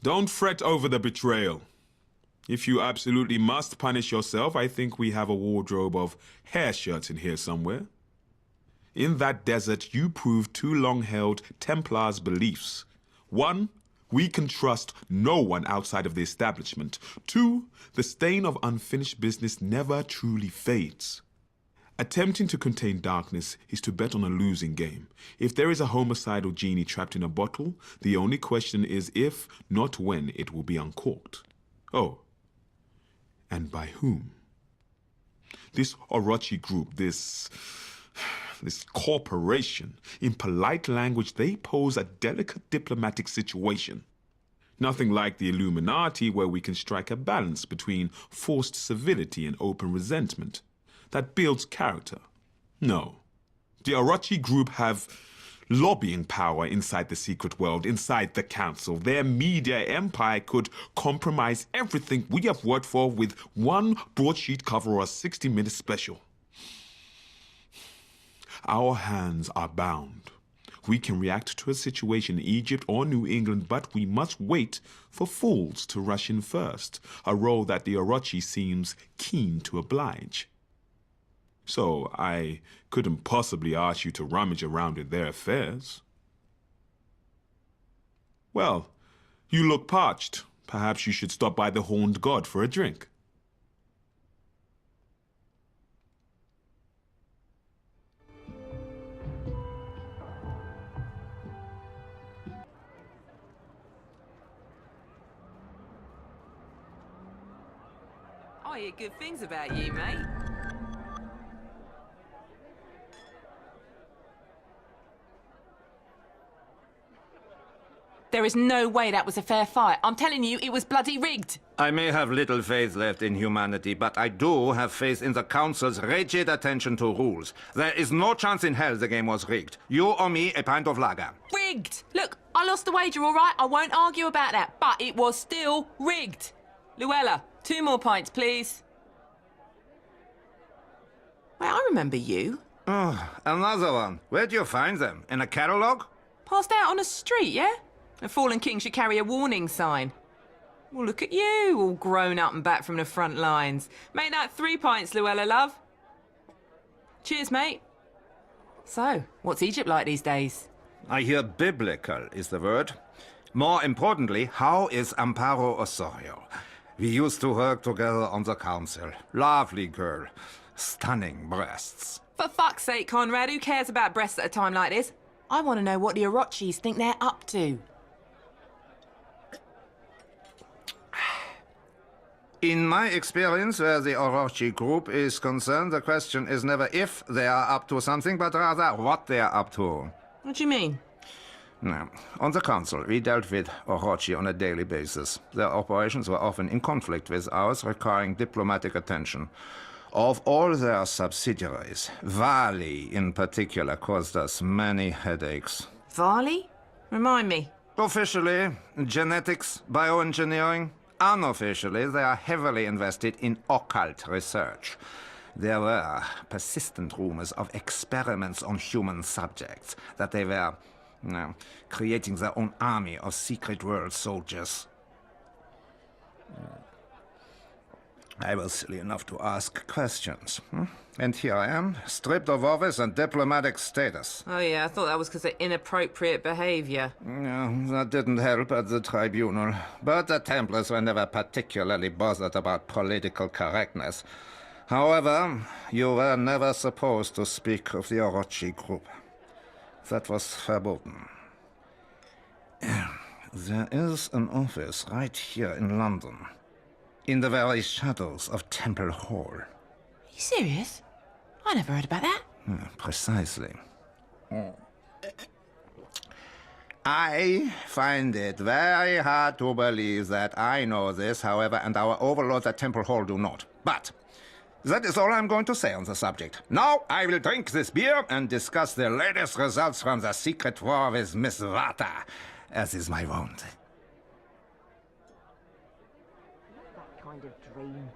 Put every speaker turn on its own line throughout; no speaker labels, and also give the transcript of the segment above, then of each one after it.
Don't fret over the betrayal. If you absolutely must punish yourself, I think we have a wardrobe of hair shirts in here somewhere. In that desert, you proved two long-held Templars' beliefs. 1, we can trust no one outside of the establishment. 2, the stain of unfinished business never truly fades. Attempting to contain darkness is to bet on a losing game. If there is a homicidal genie trapped in a bottle, the only question is if, not when, it will be uncorked. Oh, and by whom? This Orochi group, this corporation, in polite language, they pose a delicate diplomatic situation. Nothing like the Illuminati, where we can strike a balance between forced civility and open resentment that builds character. No. The Orochi group have lobbying power inside the secret world, inside the council. Their media empire could compromise everything we have worked for with one broadsheet cover or a 60-minute special. Our hands are bound. We can react to a situation in Egypt or New England, but we must wait for fools to rush in first, a role that the Orochi seems keen to oblige. So I couldn't possibly ask you to rummage around in their affairs. Well, you look parched. Perhaps you should stop by the Horned God for a drink.
I hear good things about you, mate. There is no way that was a fair fight. I'm telling you, it was bloody rigged.
I may have little faith left in humanity, but I do have faith in the Council's rigid attention to rules. There is no chance in hell the game was rigged. You owe me a pint of lager.
Rigged! Look, I lost the wager, all right? I won't argue about that, but it was still rigged. Luella, 2 more pints, please. Wait, I remember you.
Oh, another one. Where'd you find them? In a catalogue?
Passed out on a street, yeah? A fallen king should carry a warning sign. Well, look at you, all grown up and back from the front lines. Make that 3 pints, Luella, love. Cheers, mate. So, what's Egypt like these days?
I hear biblical is the word. More importantly, how is Amparo Osorio? We used to work together on the council. Lovely girl. Stunning breasts.
For fuck's sake, Conrad, who cares about breasts at a time like this? I want to know what the Orochis think they're up to.
In my experience, where the Orochi group is concerned, the question is never if they are up to something, but rather what they are up to.
What do you mean?
Now, on the council, we dealt with Orochi on a daily basis. Their operations were often in conflict with ours, requiring diplomatic attention. Of all their subsidiaries, Vali in particular caused us many headaches.
Vali? Remind me.
Officially, genetics, bioengineering. Unofficially, they are heavily invested in occult research. There were persistent rumors of experiments on human subjects, that they were creating their own army of secret world soldiers. I was silly enough to ask questions. And here I am, stripped of office and diplomatic status.
Oh yeah, I thought that was because of inappropriate behavior.
No, that didn't help at the tribunal. But the Templars were never particularly bothered about political correctness. However, you were never supposed to speak of the Orochi group. That was verboten. There is an office right here in London, in the very shadows of Temple Hall.
Are you serious? I never heard about that.
Precisely. I find it very hard to believe that I know this, however, and our overlords at Temple Hall do not. But that is all I'm going to say on the subject. Now I will drink this beer and discuss the latest results from the secret war with Miss Vata, as is my wont.
That kind of dream.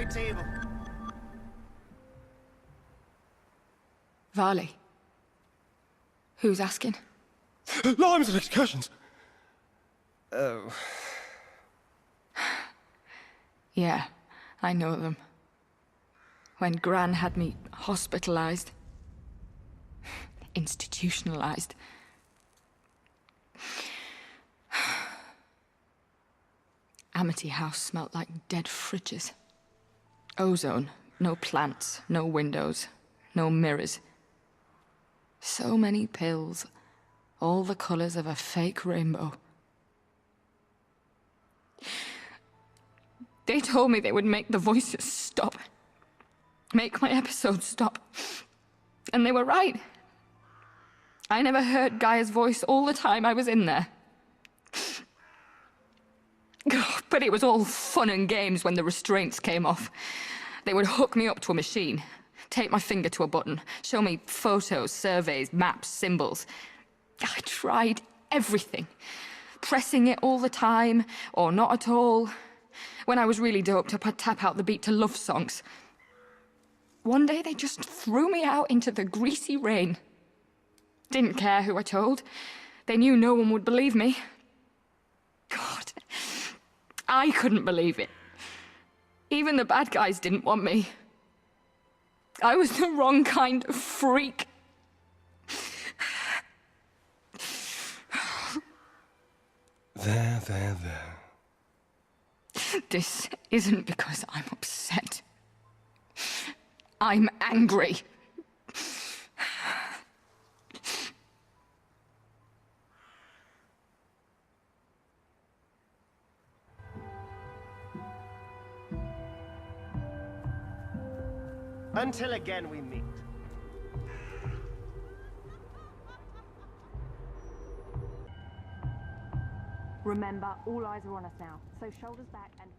my table.
Varley. Who's asking?
Limes and excursions. Oh.
Yeah, I know them. When Gran had me hospitalized. Institutionalized. Amity House smelt like dead fridges. Ozone, no plants, no windows, no mirrors. So many pills, all the colors of a fake rainbow. They told me they would make the voices stop. Make my episodes stop. And they were right. I never heard Gaia's voice all the time I was in there. But it was all fun and games when the restraints came off. They would hook me up to a machine, tape my finger to a button, show me photos, surveys, maps, symbols. I tried everything. Pressing it all the time, or not at all. When I was really doped up, I'd tap out the beat to love songs. One day they just threw me out into the greasy rain. Didn't care who I told. They knew no one would believe me. God, I couldn't believe it. Even the bad guys didn't want me. I was the wrong kind of freak.
There.
This isn't because I'm upset. I'm angry.
Until again we meet.
Remember, all eyes are on us now, so shoulders back and...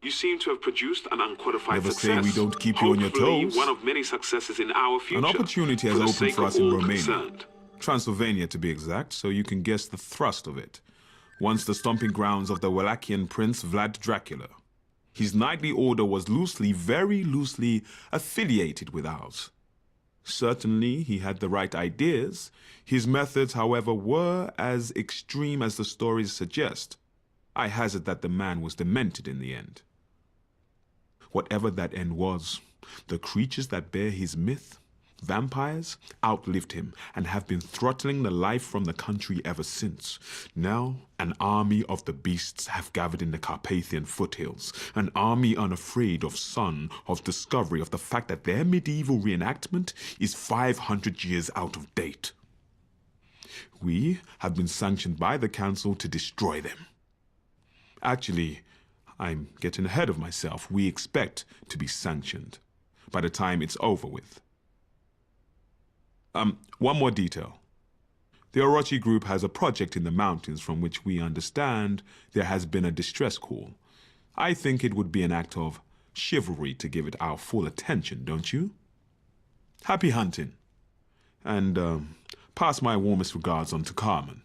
You seem to have produced an unqualified
Never
success.
say we don't keep you on your
Hopefully,
toes.
one of many successes in our future.
An opportunity has
for the
opened
sake
for
of
us in
all
Romania.
concerned.
Transylvania to be exact, so you can guess the thrust of it. Once the stomping grounds of the Wallachian prince Vlad Dracula. His knightly order was loosely, very loosely, affiliated with ours. Certainly, he had the right ideas. His methods, however, were as extreme as the stories suggest. I hazard that the man was demented in the end. Whatever that end was, the creatures that bear his myth, vampires, outlived him and have been throttling the life from the country ever since. Now, an army of the beasts have gathered in the Carpathian foothills, an army unafraid of sun, of discovery, of the fact that their medieval reenactment is 500 years out of date. We have been sanctioned by the council to destroy them. Actually, I'm getting ahead of myself. We expect to be sanctioned by the time it's over with. One more detail. The Orochi group has a project in the mountains from which we understand there has been a distress call. I think it would be an act of chivalry to give it our full attention, don't you? Happy hunting. And pass my warmest regards on to Carmen.